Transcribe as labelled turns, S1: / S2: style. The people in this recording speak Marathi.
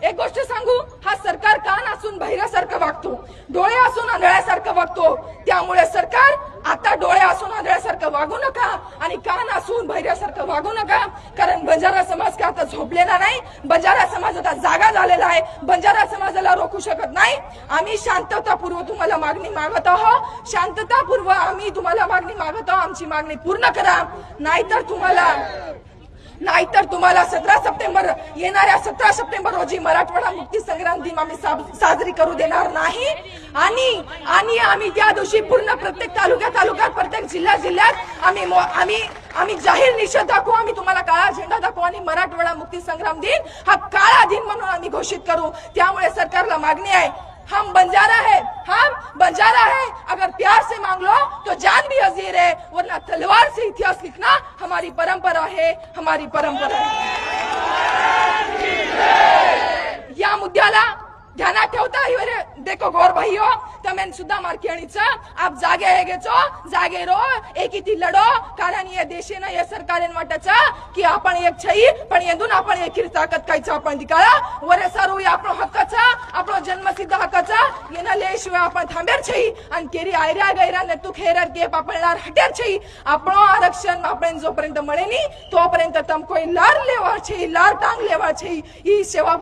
S1: एक गोष्ट सांगू, हा सरकार कान असून बहिऱ्यासारखं वागतो, डोळे असून आंधळ्यासारखं वागतो. त्यामुळे सरकार आता डोळे असून आंधळ्यासारखं वागू नका आणि कान असून बहिऱ्यासारखं वागू नका. कारण बंजारा समाज का आता झोपलेला नाही, बंजारा समाज आता जागा झालेला आहे. बंजारा समाजाला रोखू शकत नाही. आम्ही शांततापूर्व तुम्हाला मागणी मागत आहोत, शांततापूर्व आम्ही तुम्हाला मागणी मागत आहोत. आमची मागणी पूर्ण करा, नाहीतर तुम्हाला 17 सप्टेंबर येणाऱ्या 17 सप्टेंबर रोजी मराठवाडा मुक्ती संग्राम दिन आम्ही साजरी करू देणार नाही. आणि आम्ही त्या दिवशी पूर्ण प्रत्येक तालुक्यात प्रत्येक जिल्ह्यात आम्ही जाहीर निषेध दाखवू. आम्ही तुम्हाला काळा झेंडा दाखवू आणि मराठवाडा मुक्ती संग्राम दिन हा काळा दिन म्हणून आम्ही घोषित करू. त्यामुळे सरकारला मागणी आहे, हम बंजारा है, अगर प्यार से मांग लो तो जान भी हजीर है, वरना तलवार से इतिहास लिखना हमारी परंपरा है. या मुद्द्याला ध्यानात ठेवता देखो गौर भाईयो, तमें सुद्धा मार्केणीचा आप जागे रो, एकीती लढो. कारण या देशेनं या सरकारेन वाटाचा की आपण एक छई पण येदून आपण एकी ताकद कायचा आपण दिकाळा वरे सारू आपलो हक्काचा, आपलो जन्मसिद्ध हक्काचा येना लेशिवाय आपण थांबेर छई आणि केरी आयऱ्या गैरा न तू खेरर गेप आपल्याला हटेर छई. आपलो आरक्षण आपण जोपर्यंत मिळेनी तोपर्यंत तमको लार लेवा छई, लार टांग लेवा छई. ही सेवा